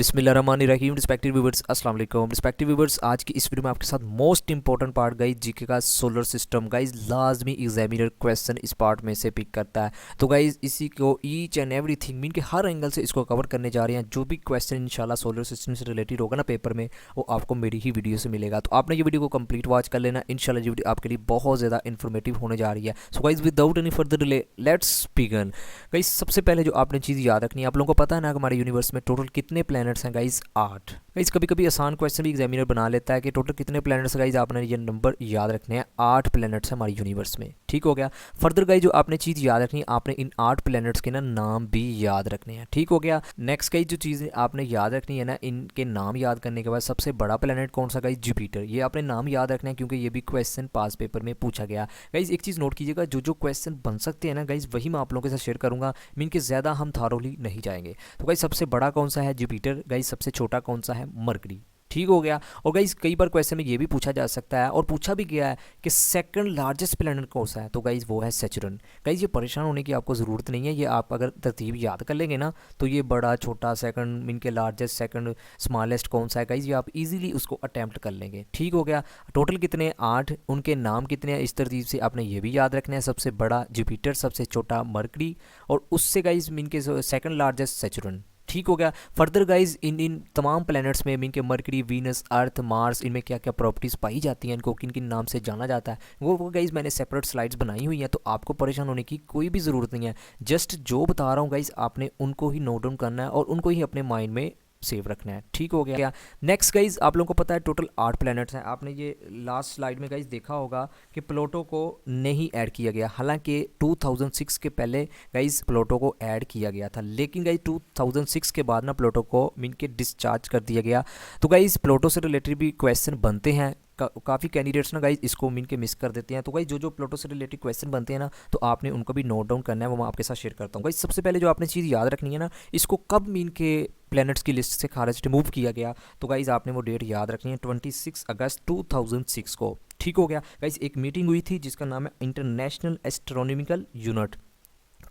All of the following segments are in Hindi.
बिस्मिल्लाहिर्रहमानिर्रहीम। रिस्पेक्टिव व्यूअर्स, अस्सलाम वालेकुम। रिस्पेक्टिव व्यूअर्स, आज की इस वीडियो में आपके साथ most important part guys GK का सोलर सिस्टम गाइज लाजमी एग्जामिनर क्वेश्चन इस पार्ट में से पिक करता है। तो गाइज इसी को ईच एंड एवरीथिंग मीन के हर एंगल से इसको कवर करने जा रहे हैं। जो भी क्वेश्चन इंशाल्लाह सोलर सिस्टम से रिलेटेड होगा ना पेपर में, वो आपको मेरी ही वीडियो से मिलेगा। तो आपने ये वीडियो को कंप्लीट वॉच कर लेना। इंशाल्लाह ये वीडियो आपके लिए बहुत ज़्यादा इन्फॉर्मेटिव होने जा रही है। So guys without any further delay let's begin. Guys सबसे पहले जो आपने चीज़ याद रखनी है, आप लोगों को पता है ना हमारे यूनिवर्स में टोटल कितने प्लैनेट्स हैं गाइज? 8। गाइज कभी कभी आसान क्वेश्चन भी एग्जामिनर बना लेता है कि टोटल कितने प्लैनेट्स। गाइज आपने ये नंबर याद रखने हैं, 8 प्लैनेट्स हैं हमारे यूनिवर्स में। ठीक हो गया। फर्दर गाइज जो आपने चीज़ याद रखनी है, आपने इन 8 प्लैनेट्स के ना नाम भी याद रखने हैं। ठीक हो गया। नेक्स्ट गाइज जो चीज़ आपने याद रखनी है ना, इनके नाम याद करने के बाद सबसे बड़ा प्लैनेट कौन सा? Guys Jupiter. ये आपने नाम याद रखना है क्योंकि ये भी क्वेश्चन पास पेपर में पूछा गया। गाइज एक चीज़ नोट कीजिएगा, जो क्वेश्चन बन सकते हैं ना गाइज वही मैं आप लोगों के साथ शेयर करूँगा। मीन के ज़्यादा हम थारोली नहीं जाएंगे। तो गाइज सबसे बड़ा कौन सा है? जुपिटर। गाइज सबसे छोटा कौन सा है? मरकरी। ठीक हो गया। और गाइज कई बार क्वेश्चन में ये भी पूछा जा सकता है और पूछा भी गया है कि सेकंड लार्जेस्ट प्लैनेट कौन सा है? तो गाइज वो है सैटर्न। गाइज ये परेशान होने की आपको ज़रूरत नहीं है। ये आप अगर तरतीब याद कर लेंगे ना, तो ये बड़ा छोटा सेकंड मीन के लार्जेस्ट सेकंड स्मॉलेस्ट कौन सा है गाइज, ये आप इजीली उसको अटैम्प्ट कर लेंगे। ठीक हो गया। टोटल कितने? 8। उनके नाम कितने हैं इस तरतीब से आपने ये भी याद रखना है। सबसे बड़ा जुपिटर, सबसे छोटा मरकरी, और उससे गाइज मीन के सेकंड लार्जेस्ट सैटर्न। ठीक हो गया। फर्दर गाइज इन तमाम प्लैनेट्स में मीन के मरकरी, वीनस, अर्थ, मार्स, इनमें क्या क्या प्रॉपर्टीज़ पाई जाती हैं, इनको किन किन नाम से जाना जाता है, वो गाइज मैंने सेपरेट स्लाइड्स बनाई हुई हैं। तो आपको परेशान होने की कोई भी ज़रूरत नहीं है। जस्ट जो बता रहा हूँ गाइज आपने उनको ही नोट डाउन करना है और उनको ही अपने माइंड में सेव रखना है। ठीक हो गया। नेक्स्ट गाइज आप लोगों को पता है टोटल 8 प्लैनेट्स हैं। आपने ये लास्ट स्लाइड में गाइज देखा होगा कि प्लूटो को नहीं ऐड किया गया। हालांकि 2006 के पहले गाइज प्लूटो को ऐड किया गया था, लेकिन गाइज 2006 के बाद ना प्लूटो को मीन के डिस्चार्ज कर दिया गया। तो गाइज प्लूटो से रिलेटेड भी क्वेश्चन बनते हैं। काफ़ी कैंडिडेट्स ना गाइज इसको मीन के मिस कर देते हैं। तो गाइज जो प्लूटो से रिलेटेड क्वेश्चन बनते हैं ना, तो आपने उनको भी नोट डाउन करना है, वो मैं आपके साथ शेयर करता हूँ। गाइज सबसे पहले जो आपने चीज़ याद रखनी है ना, इसको कब मीन के प्लैनेट्स की लिस्ट से खारिज रिमूव किया गया, तो गाइज आपने वो डेट याद रखनी है, 26 अगस्त 2006 को। ठीक हो गया। गाइज एक मीटिंग हुई थी जिसका नाम है इंटरनेशनल एस्ट्रोनॉमिकल यूनिट।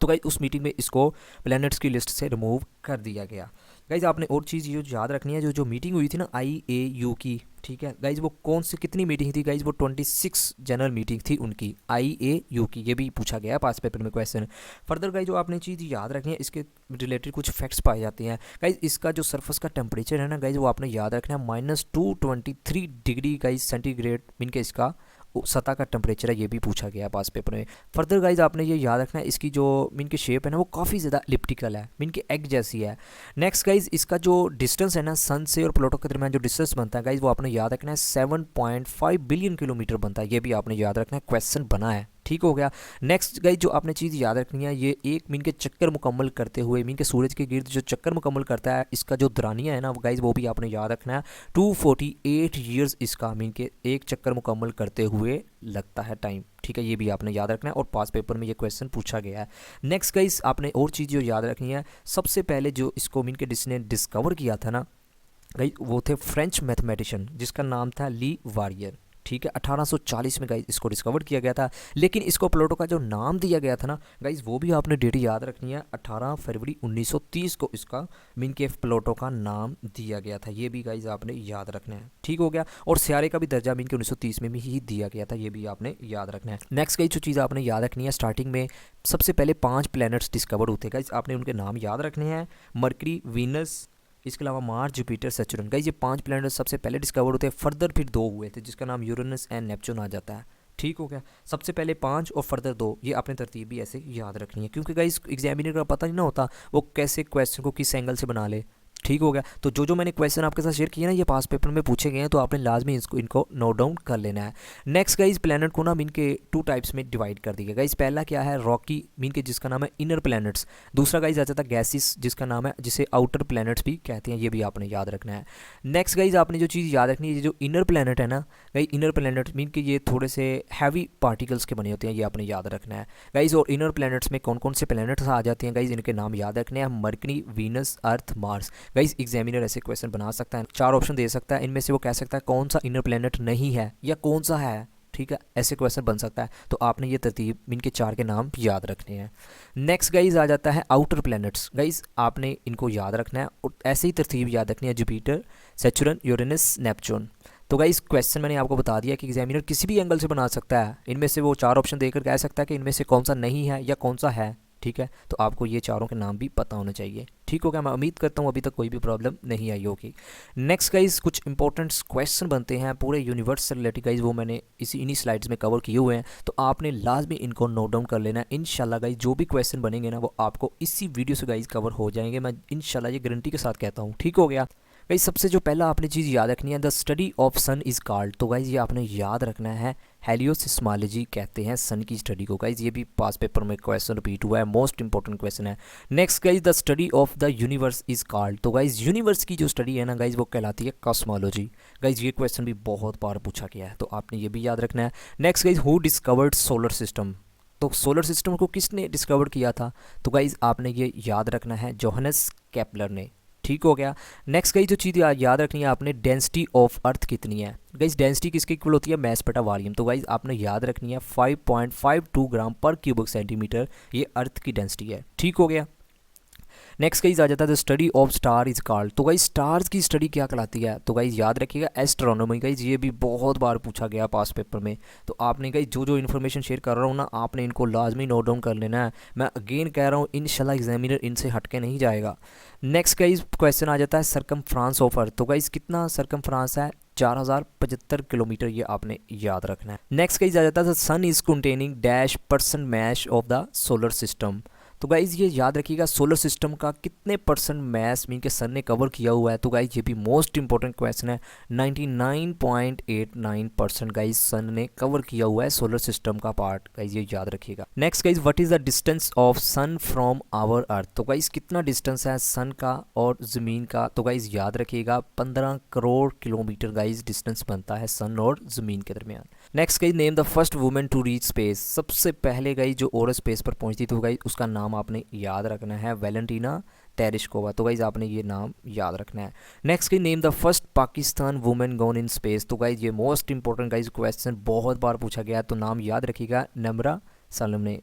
तो गाइज उस मीटिंग में इसको प्लैनेट्स की लिस्ट से रिमूव कर दिया गया। गाइज आपने और चीज़ ये याद रखनी है, जो मीटिंग हुई थी ना IAU की, ठीक है गाइज, वो कौन सी कितनी मीटिंग थी गाइज? वो 26 जनरल मीटिंग थी उनकी, IAU की। ये भी पूछा गया है पास पेपर में क्वेश्चन। फर्दर गाइज जो आपने चीज़ याद रखनी है, इसके रिलेटेड कुछ फैक्ट्स पाए जाते हैं। गाइज इसका जो सरफेस का टेम्परेचर है ना गाइज, वो आपने याद रखना है -223 डिग्री गाइज सेंटीग्रेड मीन के इसका सतह का टेम्परेचर है। ये भी पूछा गया है पास पेपर में। फर्दर गाइज आपने ये याद रखना है, इसकी जो मीन की शेप है ना, वो काफ़ी ज़्यादा एलिप्टिकल है, मीन के एग जैसी है। नेक्स्ट गाइज इसका जो डिस्टेंस है ना सन से और प्लूटो के दरमियान जो डिस्टेंस बनता है गाइज, वो आपने याद रखना है 7.5 बिलियन किलोमीटर बनता है। ये भी आपने याद रखना है, क्वेश्चन बना है। ठीक हो गया। नेक्स्ट गाइज जो आपने चीज़ याद रखनी है, ये एक मीन के चक्कर मुकम्मल करते हुए मीन के सूरज के गिर्द जो चक्कर मुकम्मल करता है, इसका जो दरानिया है ना गाइज, वो भी आपने याद रखना है। 248 ईयर्स इसका मीन के एक चक्कर मुकम्मल करते हुए लगता है टाइम। ठीक है, ये भी आपने याद रखना है और पास पेपर में ये क्वेश्चन पूछा गया है। नेक्स्ट गाइज आपने और चीज़ जो याद रखनी है, सबसे पहले जो इसको मीन के जिसने डिस्कवर किया था ना गाइज, वो थे फ्रेंच मैथमेटिशियन जिसका नाम था ली वारियर। ठीक है, 1840 में गाइज इसको डिस्कवर किया गया था। लेकिन इसको प्लूटो का जो नाम दिया गया था ना गाइज, वो भी आपने डेट याद रखनी है, 18 फरवरी 1930 को इसका मीन के प्लूटो का नाम दिया गया था। ये भी गाइज आपने याद रखना है। ठीक हो गया। और सियारे का भी दर्जा मीन के 1930 में भी ही दिया गया था। ये भी आपने याद रखना है। नेक्स्ट गाइज जो चीज़ आपने याद रखनी है, स्टार्टिंग में सबसे पहले 5 प्लैनेट्स डिस्कवर होते हैं गाइज, आपने उनके नाम याद रखने हैं। मरकरी, वीनस, इसके अलावा मार्स, जुपिटर, सैटर्न। गाइस ये 5 प्लैनेट सबसे पहले डिस्कवर होते हैं। फर्दर फिर 2 हुए थे जिसका नाम यूरेनस एंड नेपच्यून आ जाता है। ठीक हो गया। सबसे पहले 5 और फर्दर 2, ये आपने तरतीब भी ऐसे याद रखनी है क्योंकि गाइस एग्जामिनर का पता नहीं ना होता वो कैसे क्वेश्चन को किस एंगल से बना ले। ठीक हो गया। तो जो मैंने क्वेश्चन आपके साथ शेयर किए ना, ये पास पेपर में पूछे गए हैं, तो आपने लाजमी इनको नोट डाउन कर लेना है। नेक्स्ट गाइज प्लैनेट को ना मीन के 2 टाइप्स में डिवाइड कर दिया गाइज। पहला क्या है? रॉकी मीन के जिसका नाम है इनर प्लैनेट्स। दूसरा गाइज आ जाता है गैसिस जिसका नाम है, जिसे आउटर प्लैनेट्स भी कहते हैं। ये भी आपने याद रखना है। नेक्स्ट गाइज आपने जो चीज़ याद रखनी है, ये जो इनर प्लैनेट है ना गाइज, इनर प्लैनेट मीन के ये थोड़े से हैवी पार्टिकल्स के बने होते हैं। ये आपने याद रखना है गाइज। और इनर प्लैनेट्स में कौन कौन से प्लैनेट्स आ जाते हैं गाइज, इनके नाम याद रखने हैं। मरकरी, वीनस, अर्थ, मार्स। गाइज एग्जामिनर ऐसे क्वेश्चन बना सकता है, 4 ऑप्शन दे सकता है, इनमें से वो कह सकता है कौन सा इनर प्लैनेट नहीं है या कौन सा है। ठीक है, ऐसे क्वेश्चन बन सकता है। तो आपने ये तरतीब इनके 4 के नाम याद रखने हैं। नेक्स्ट गाइज आ जाता है आउटर प्लैनेट्स। गाइज आपने इनको याद रखना है और ऐसे ही तरतीब याद रखनी है, जुपिटर, सैटर्न, यूरेनस, नेपच्यून। तो गाइस क्वेश्चन मैंने आपको बता दिया कि एग्जामिनर किसी भी एंगल से बना सकता है, इनमें से वो 4 ऑप्शन देकर कह सकता है कि इनमें से कौन सा नहीं है या कौन सा है, ठीक है। तो आपको ये चारों के नाम भी पता होने चाहिए, ठीक हो गया। मैं उम्मीद करता हूँ अभी तक कोई भी प्रॉब्लम नहीं आई होगी। नेक्स्ट गाइज कुछ इंपॉर्टेंट क्वेश्चन बनते हैं पूरे यूनिवर्स से रिलेटेड गाइज, वो मैंने इन्हीं स्लाइड्स में कवर किए हुए हैं, तो आपने लाजमी इनको नोट डाउन कर लेना है। इंशाल्लाह गाइज जो भी क्वेश्चन बनेंगे ना वो आपको इसी वीडियो से गाइज कवर हो जाएंगे, मैं इंशाल्लाह ये गारंटी के साथ कहता हूँ, ठीक हो गया। गाइज सबसे जो पहला आपने चीज़ याद रखनी है, the study of sun is called. तो गाइज ये आपने याद रखना है, हेलियोसिस्मोलॉजी कहते हैं सन की स्टडी को। गाइज ये भी पास पेपर में क्वेश्चन रिपीट हुआ है, मोस्ट इंपॉर्टेंट क्वेश्चन है। Next guys the study of the universe is called. तो गाइज यूनिवर्स की जो स्टडी है ना गाइज वो कहलाती है कॉस्मोलॉजी। गाइज ये क्वेश्चन भी बहुत बार पूछा गया है, तो आपने ये भी याद रखना है। Next guys who discovered solar system. तो सोलर सिस्टम को किसने डिस्कवर किया था? तो गाइज आपने ये याद रखना है, जोहानस केपलर ने, ठीक हो गया। नेक्स्ट गाइज जो चीज़ याद रखनी है आपने, डेंसिटी ऑफ अर्थ कितनी है। गाइज डेंसिटी किसके इक्वल होती है? मैस बटा वॉल्यूम। तो गाइज आपने याद रखनी है 5.52 ग्राम पर क्यूबिक सेंटीमीटर, ये अर्थ की डेंसिटी है, ठीक हो गया। नेक्स्ट गाइज आ जाता है the study of star is called. तो गाइज स्टार्स की स्टडी क्या कहलाती है? तो गाइज याद रखिएगा एस्ट्रोनॉमी। गाइज ये भी बहुत बार पूछा गया पास पेपर में, तो आपने गाइज जो इन्फॉर्मेशन शेयर कर रहा हूँ ना आपने इनको लाजमी नोट डाउन कर लेना है। मैं अगेन कह रहा हूँ इंशाल्लाह एग्जामिनर इनसे हटके नहीं जाएगा। नेक्स्ट गाइज क्वेश्चन आ जाता है सरकमफ्रांस ऑफ अर्थ। तो गाइज कितना सरकमफ्रांस है? 4075 किलोमीटर, ये आपने याद रखना है। नेक्स्ट गाइज आ जाता है sun is containing dash percent mass of the solar system. तो गाइज ये याद रखिएगा सोलर सिस्टम का कितने परसेंट मैस मीन के सन ने कवर किया हुआ है। तो गाइज ये भी मोस्ट इंपॉर्टेंट क्वेश्चन है, 99.89% गाइज सन ने कवर किया हुआ है सोलर सिस्टम का पार्ट, गाइज ये याद रखिएगा। Next guys what is the distance of sun from our earth. तो गाइज कितना डिस्टेंस है सन का और ज़मीन का? तो गाइज याद रखिएगा 15 करोड़ किलोमीटर गाइज डिस्टेंस बनता है सन और ज़मीन के दरमियान। Next guys name the first women to reach space. सबसे पहले गाइज जो औरत स्पेस पर पहुंची, तो गाइज उसका नाम आपने याद रखना है, वैलेंटीना तेरेश्कोवा। तो गाइज आपने ये नाम याद रखना है। Next guys name the first Pakistan women gone in space. तो गाइज ये मोस्ट इंपॉर्टेंट गाइज क्वेश्चन बहुत बार पूछा गया है, तो नाम याद रखिएगा, नम्रा सलम ने।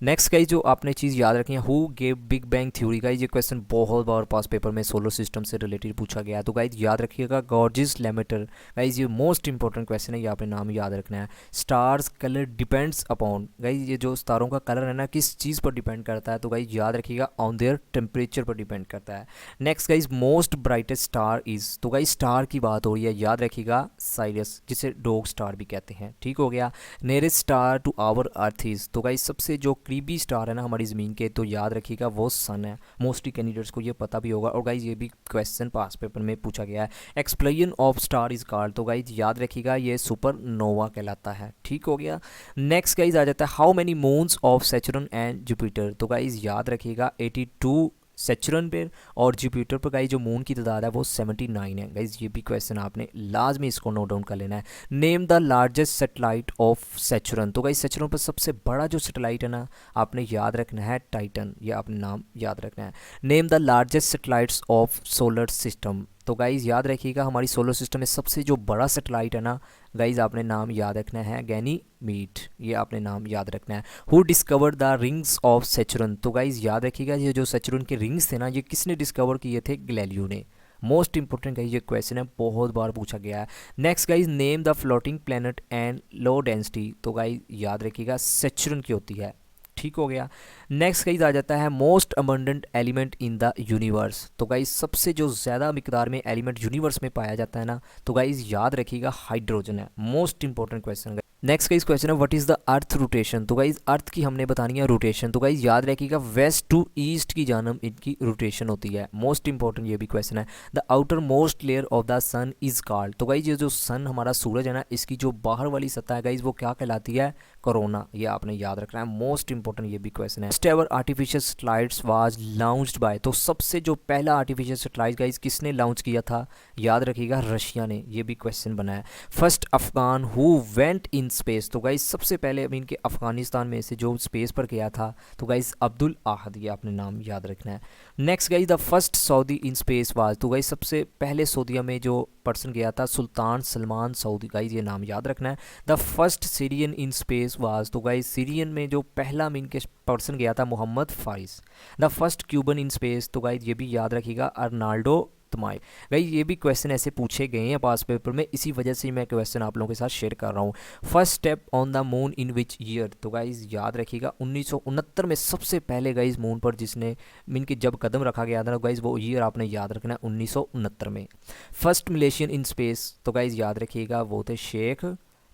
नेक्स्ट गाइज जो आपने चीज़ याद रखी है, who gave big bang theory. Guys ये क्वेश्चन बहुत बार पास पेपर में सोलर सिस्टम से रिलेटेड पूछा गया है, तो गाइज याद रखिएगा, गॉर्जियस लेमेटर। गाइज ये मोस्ट इंपॉर्टेंट क्वेश्चन है, ये आपने नाम याद रखना है। Stars colour depends upon. Guys ये जो सितारों का कलर है ना किस चीज़ पर डिपेंड करता है? तो गाइज याद रखिएगा ऑन देयर टेम्परेचर पर डिपेंड करता है। Next guys most brightest star is. तो गाइज स्टार की बात हो रही है, याद रखिएगा साइरस, जिसे डॉग स्टार भी कहते हैं, ठीक हो गया। Nearest star to our earth is. तो गाइज सबसे जो करीबी स्टार है ना हमारी ज़मीन के, तो याद रखिएगा वो सन है। मोस्टली कैंडिडेट्स को ये पता भी होगा, और गाइज ये भी क्वेश्चन पास पेपर में पूछा गया है। Explain of star is called. तो गाइज याद रखिएगा ये सुपर नोवा कहलाता है, ठीक हो गया। नेक्स्ट गाइज आ जाता है how many moons of Saturn and Jupiter. तो गाइज याद रखिएगा 82 सैटर्न पे और जुपिटर पर गाइज जो मून की तादाद है वो 79 है। गाइज ये भी क्वेश्चन आपने लाजमी इसको नोट डाउन कर लेना है। Name the largest satellite of Saturn. तो गाइज सैटर्न पर सबसे बड़ा जो सैटेलाइट है ना आपने याद रखना है टाइटन, ये आपने नाम याद रखना है। Name the largest satellites of solar system. तो गाइज याद रखिएगा हमारी सोलर सिस्टम में सबसे जो बड़ा सैटेलाइट है ना गाइज आपने नाम याद रखना है, गैनीमीड, ये आपने नाम याद रखना है। Who discovered the rings of Saturn. तो गाइज याद रखिएगा ये जो सैटर्न के रिंग्स थे ना ये किसने डिस्कवर किए थे? गैलीलियो ने। मोस्ट इंपॉर्टेंट गाइज ये क्वेश्चन है, बहुत बार पूछा गया है। Next guys name the floating planet and low density. तो गाइज याद रखिएगा सैटर्न की होती है, ठीक हो गया। नेक्स्ट गाइज आ जाता है most abundant element in the universe. तो गाइज सबसे जो ज़्यादा मिकदार में एलिमेंट यूनिवर्स में पाया जाता है ना, तो गाइज याद रखिएगा हाइड्रोजन है। Most important question. Next guys question है what is the earth rotation. तो गाइज अर्थ की हमने बतानी है रोटेशन। तो गाइज याद रखिएगा वेस्ट टू ईस्ट की जानब इनकी रोटेशन होती है। मोस्ट इंपॉर्टेंट ये भी क्वेश्चन है। The outer most layer of the sun is called. तो गाइज ये जो सन हमारा सूरज है ना इसकी जो बाहर वाली सतह है गाइज वो क्या कहलाती है? कोरोना, ये आपने याद रखना है। मोस्ट इंपॉर्टेंट ये भी क्वेश्चन है। First ever artificial satellites was launched by. तो सबसे जो पहला आर्टिफिशियल सैटेलाइट गाइज किसने लॉन्च किया था? याद रखिएगा रशिया ने, ये भी क्वेश्चन बना है। First Afghan who went in space, तो गाइज सबसे पहले मीन के अफगानिस्तान में से जो स्पेस पर गया था तो गाइज अब्दुल आहद, ये आपने नाम याद रखना है। Next guys the first Saudi in space was, तो गाइज सबसे पहले सऊदीया में जो पर्सन गया था सुल्तान सलमान सऊदी, गाइज ये नाम याद रखना है। The first Syrian in space was, तो गाइज सीरियन में जो पहला मीन के पर्सन गया था Mohammed Faris. The first Cuban in space, तो गाइज ये भी याद रखिएगा अर्नाल्डो तमाई। गाइज ये भी क्वेश्चन ऐसे पूछे गए हैं पास पेपर में, इसी वजह से मैं क्वेश्चन आप लोगों के साथ शेयर कर रहा हूँ। First step on the moon in which year, तो गाइज याद रखिएगा 1969 में सबसे पहले गाइज मून पर जिसने मीन के जब कदम रखा गया था गाइज वो ईयर आपने याद रखना है 1969 में। फर्स्ट मलेशियन इन स्पेस, तो गाइज याद रखिएगा वो थे शेख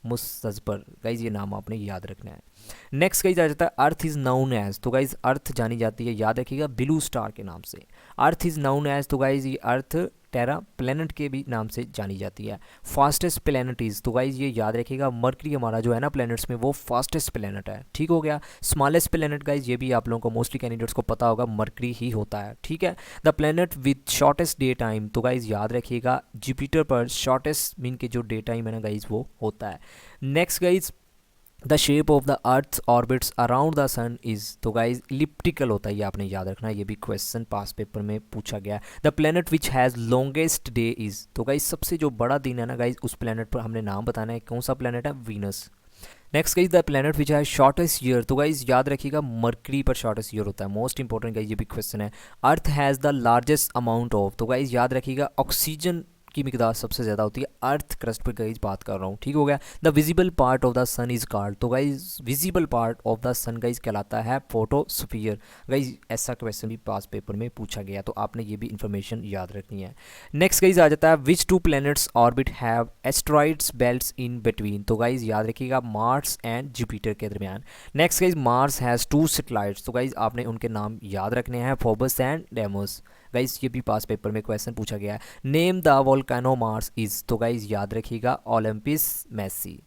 मुस्तजबर, गाइज ये नाम आपने याद रखना है। नेक्स्ट गाइज आ जाता है अर्थ इज़ नाउन एज, तो गाइज अर्थ जानी जाती है याद रखिएगा ब्लू स्टार के नाम से। अर्थ इज़ नाउन एज, तो गाइज ये अर्थ टेरा प्लेनेट के भी नाम से जानी जाती है। फास्टेस्ट प्लेनेट इज़, तो गाइज ये याद रखिएगा मरकरी हमारा जो है ना प्लैनेट्स में वो फास्टेस्ट प्लेनेट है, ठीक हो गया। स्मॉलेस्ट प्लेनेट गाइज ये भी आप लोगों को मोस्टली कैंडिडेट्स को पता होगा मरकरी ही होता है, ठीक है। The planet with shortest day time, तो गाइज याद रखिएगा जुपिटर पर शॉर्टेस्ट मीन के जो डे टाइम है ना गाइज वो होता है। Next guys the shape of the earth orbits around the sun is, तो गाइज इलिप्टिकल होता है, ये आपने याद रखना है, ये भी क्वेश्चन पास पेपर में पूछा गया है। The planet which has longest day is, तो गाइज सबसे जो बड़ा दिन है ना गाइज उस प्लेनेट पर हमने नाम बताना है, कौन सा प्लेनेट है, Venus. Next guys the planet विच है शॉर्टेस्ट ईयर, तो गाइज याद रखिएगा मरकरी पर शॉर्टेस्ट ईयर होता है, मोस्ट इंपॉर्टेंट गाइज ये भी क्वेश्चन है। अर्थ has the largest amount of, तो गाइज याद रखिएगा ऑक्सीजन की मिकदार सबसे ज़्यादा होती है अर्थ क्रस्ट पर गाइज बात कर रहा हूँ, ठीक हो गया। The visible part of the sun is called, तो guys visible part of the sun guys कहलाता है फोटोस्फीयर, गाइज ऐसा क्वेश्चन भी पास पेपर में पूछा गया, तो आपने ये भी इन्फॉर्मेशन याद रखनी है। नेक्स्ट गाइज आ जाता है which two planets orbit have asteroids belts in between, तो गाइज याद रखिएगा मार्स एंड जुपिटर के दरमियान। Next guys Mars has 2 satellites, तो गाइज आपने उनके नाम याद रखने हैं फोबस एंड डेमोस, गाइज ये भी पास पेपर में क्वेश्चन पूछा गया है। Name the volcano Mars is, तो गाइज याद रखिएगा Olympus Mons.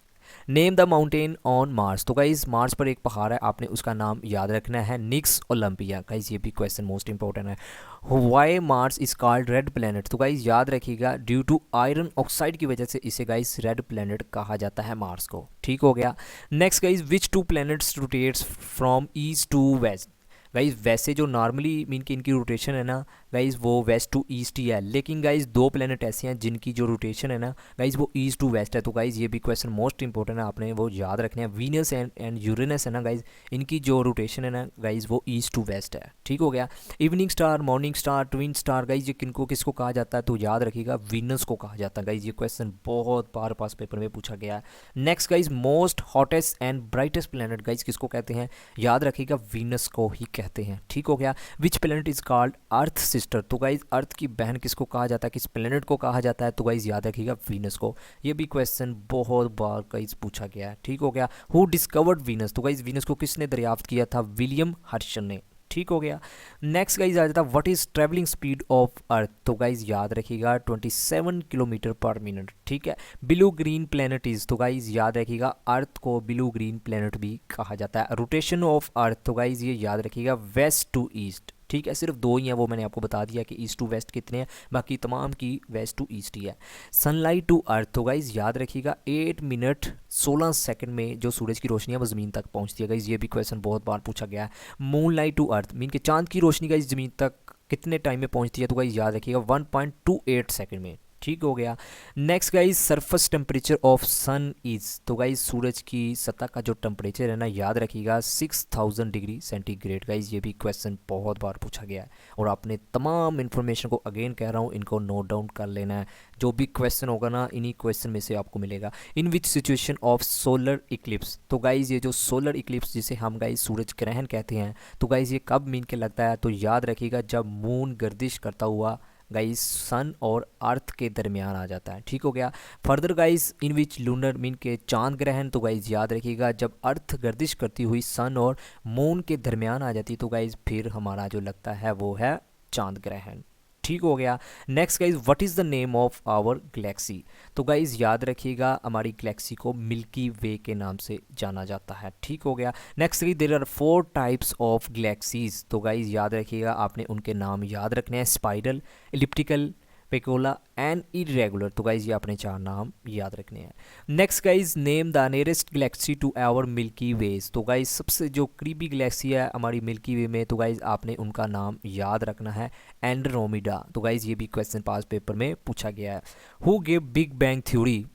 Name the mountain on Mars, तो गाइज मार्स पर एक पहाड़ है, आपने उसका नाम याद रखना है निक्स ओलंपिया, गाइज ये भी क्वेश्चन मोस्ट इंपॉर्टेंट है। Why Mars is called red planet, तो गाइज याद रखिएगा ड्यू टू आयरन ऑक्साइड की वजह से इसे गाइज रेड प्लैनेट कहा जाता है मार्स को, ठीक हो गया। Next guys which two planets rotates from east to west, guys वैसे जो नॉर्मली मीन की इनकी रोटेशन है ना गाइज वो वेस्ट टू ईस्ट ही है, लेकिन गाइज 2 प्लेनेट ऐसे हैं जिनकी जो रोटेशन है ना गाइज वो ईस्ट टू वेस्ट है, तो गाइज ये भी क्वेश्चन मोस्ट इंपॉर्टेंट है, आपने वो याद रखने हैं। वीनस एंड यूरेनस है ना गाइज इनकी जो रोटेशन है ना गाइज वो ईस्ट टू वेस्ट है, ठीक हो गया। Evening star, morning star, twin star, guys ये किनको किसको कहा जाता है, तो याद रखिएगा वीनस को कहा जाता है, गाइज ये क्वेश्चन बहुत बार पास पेपर में पूछा गया है। Next guys most hottest and brightest planet guys किसको कहते हैं, याद रखिएगा वीनस को ही कहते हैं, ठीक हो गया। Which planet is called earth sister, तो गाइज अर्थ की बहन किसको कहा जाता है, किस प्लेनेट को कहा जाता है, तो गाइज याद रखिएगा वीनस को, ये भी क्वेश्चन बहुत बार गाइज पूछा गया है, ठीक हो गया। हु डिस्कवर्ड वीनस, तो गाइज वीनस को किसने दरियाफ्त किया था, विलियम हर्शन ने, ठीक हो गया। नेक्स्ट गाइज आ जाता है what is travelling speed of earth, तो गाइज याद रखिएगा 27 किलोमीटर पर मिनट, ठीक है। ब्लू ग्रीन प्लेनेट इज, तो गाइज याद रखिएगा अर्थ को ब्लू ग्रीन प्लेनेट भी कहा जाता है। रोटेशन ऑफ अर्थ, तो गाइज ये याद रखिएगा वेस्ट टू ईस्ट, ठीक है। सिर्फ 2 ही हैं, वो मैंने आपको बता दिया कि ईस्ट टू वेस्ट कितने हैं, बाकी तमाम की वेस्ट टू ईस्ट ही है। सनलाइट टू अर्थ, तो गाइज याद रखिएगा 8 मिनट 16 सेकंड में जो सूरज की रोशनी है वो ज़मीन तक पहुंचती है, गाइज ये भी क्वेश्चन बहुत बार पूछा गया है। Moon light to earth mean के चांद की रोशनी गाइज ज़मीन तक कितने टाइम में पहुंचती है, तो गाइज याद रखिएगा 1.28 सेकंड में, ठीक हो गया। Next guys surface temperature of sun is, तो गाइज सूरज की सतह का जो टेम्परेचर है ना याद रखिएगा 6000 डिग्री सेंटीग्रेड, गाइज ये भी क्वेश्चन बहुत बार पूछा गया है, और आपने तमाम इन्फॉर्मेशन को अगेन कह रहा हूँ इनको नोट डाउन कर लेना है, जो भी क्वेश्चन होगा ना इन्हीं क्वेश्चन में से आपको मिलेगा। In which situation of solar eclipse, तो गाइज ये जो सोलर इक्लिप्स जिसे हम गाइज सूरज ग्रहण कहते हैं, तो गाइज ये कब मीन के लगता है, तो याद रखिएगा जब मून गर्दिश करता हुआ गाइस सन और अर्थ के दरमियान आ जाता है, ठीक हो गया। Further guys in which lunar mean के चांद ग्रहण, तो गाइस याद रखिएगा जब अर्थ गर्दिश करती हुई सन और मून के दरमियान आ जाती, तो गाइस फिर हमारा जो लगता है वो है चांद ग्रहण, ठीक हो गया। Next guys what is the name of our galaxy, तो गाइज याद रखिएगा हमारी गैलेक्सी को मिल्की वे के नाम से जाना जाता है, ठीक हो गया। Next guys there are 4 types of galaxies, तो गाइज याद रखिएगा आपने उनके नाम याद रखने हैं, spiral, elliptical, peculiar and irregular. तो गाइज ये आपने 4 नाम याद रखने हैं। Next guys, name the nearest galaxy to our milky ways. तो गाइज सबसे जो करीबी गैलेक्सी है हमारी मिल्की वे में, तो गाइज आपने उनका नाम याद रखना है, एंड्रोमेडा। तो गाइज ये भी क्वेश्चन पास पेपर में पूछा गया है। Who give big bang theory.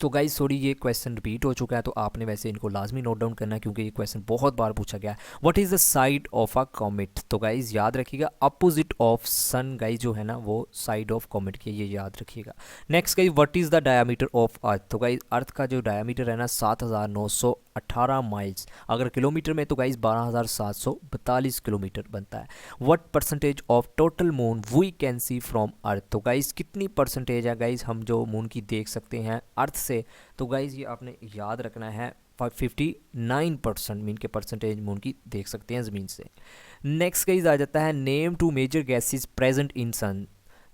तो गाइज सॉरी ये क्वेश्चन रिपीट हो चुका है, तो आपने वैसे इनको लाजमी नोट डाउन करना है क्योंकि ये क्वेश्चन बहुत बार पूछा गया है। What is the side of a comet. तो गाइज याद रखिएगा अपोजिट ऑफ सन, गाइज जो है ना वो साइड ऑफ कॉमेट की, ये याद रखिएगा। Next guys, what is the diameter of earth. तो गाइज अर्थ का जो डायमीटर है ना 7918 माइल्स, अगर किलोमीटर में तो गाइज 12742 किलोमीटर बनता है। What percentage of total moon we can see from earth. तो गाइज कितनी परसेंटेज है गाइज हम जो मून की देख सकते हैं अर्थ से। तो गाइज ये आपने याद रखना है 59% मीन के परसेंटेज मून की देख सकते हैं ज़मीन से। नेक्स्ट गाइज आ जाता है name two major gases present in sun.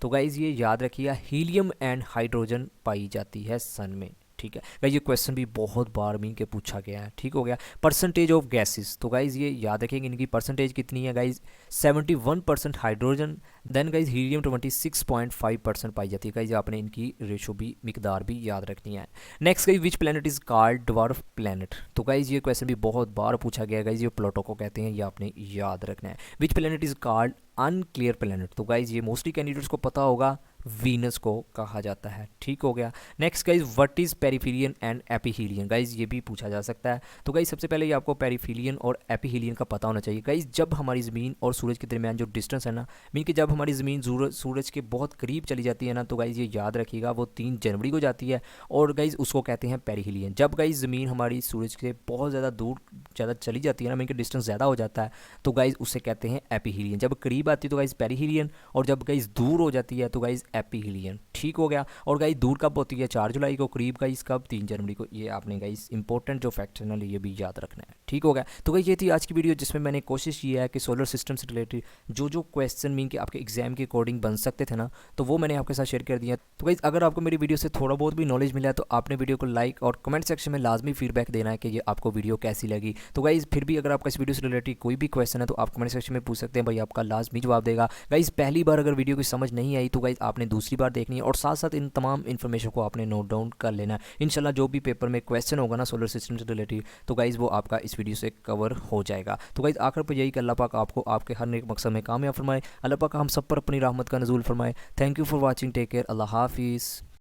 तो गाइज ये याद रखिएगा हीलियम एंड हाइड्रोजन पाई जाती है सन में, ठीक है गाइज। ये क्वेश्चन भी बहुत बार मीन के पूछा गया है, ठीक हो गया। परसेंटेज ऑफ गैसेस, तो गाइज ये याद रखेंगे इनकी परसेंटेज कितनी है guys, 71% hydrogen, then guys helium 26.5% पाई जाती है। गाइज आपने इनकी रेशो भी मिकदार भी याद रखनी है। Next guys, which planet is called dwarf planet. तो गाइज ये क्वेश्चन भी बहुत बार पूछा गया है गाइज, ये प्लूटो को कहते हैं, ये आपने याद रखना है। Which planet is called unclear planet. तो गाइज ये मोस्टली कैंडिडेट्स को पता होगा, वीनस को कहा जाता है, ठीक हो गया। Next guys, what is perihelion and aphelion. Guys ये भी पूछा जा सकता है। तो गाइज सबसे पहले ये आपको पेरिफेरियन और एपिहीलियन का पता होना चाहिए। गाइज जब हमारी ज़मीन और सूरज के दरमियान जो डिस्टेंस है ना, मीन कि जब हमारी ज़मीन सूरज के बहुत करीब चली जाती है ना, तो गाइज ये याद रखिएगा वो 3 जनवरी को जाती है, और गाइज उसको कहते हैं पेरिहीलियन। जब गाइज ज़मीन हमारी सूरज के बहुत ज़्यादा दूर ज़्यादा चली जाती है ना, मीन कि डिस्टेंस ज़्यादा हो जाता है, तो गाइज उसे कहते हैं एपिहीलियन। जब करीब आती है तो गाइज पेरिहीलियन, और जब गाइज दूर हो जाती है तो गाइज एपिहीलियन, ठीक हो गया। और गाइज दूर कब होती है, 4 जुलाई को, करीब गाइज कब, 3 जनवरी को। ये आपने गाइज इंपॉर्टेंट जो फैक्ट है ना ये भी याद रखना है, ठीक हो गया। तो गाइज ये थी आज की वीडियो जिसमें मैंने कोशिश की है कि सोलर सिस्टम से रिलेटेड जो क्वेश्चन मीन कि आपके एग्जाम के अकॉर्डिंग बन सकते थे ना, तो वो मैंने आपके साथ शेयर कर दिया। तो गाइज अगर आपको मेरी वीडियो से थोड़ा बहुत भी नॉलेज मिला है तो आपने वीडियो को लाइक और कमेंट सेक्शन में लाजमी फीडबैक देना है कि ये आपको वीडियो कैसी लगी। तो गाइज फिर भी अगर आपका इस वीडियो से रिलेटेड कोई भी क्वेश्चन है तो आप कमेंट सेक्शन में पूछ सकते हैं, भाई आपका लाजमी जवाब देगा। गाइज पहली बार अगर वीडियो की समझ नहीं आई तो गाइज आपने दूसरी बार देखनी है, और साथ साथ इन तमाम इन्फॉर्मेशन को आपने नोट डाउन कर लेना है। इंशाल्लाह जो भी पेपर में क्वेश्चन होगा ना सोलर सिस्टम से रिलेटेड, तो गाइज वो आपका इस वीडियो से कवर हो जाएगा। तो गाइज आखिर पर यही कि अल्लाह पाक आपको आपके हर नेक मकसद में कामयाब फरमाए, अल्लाह पाक हम सब पर अपनी रहमत का नज़ूल फरमाए। Thank you for watching, take care, अल्लाह हाफिज़।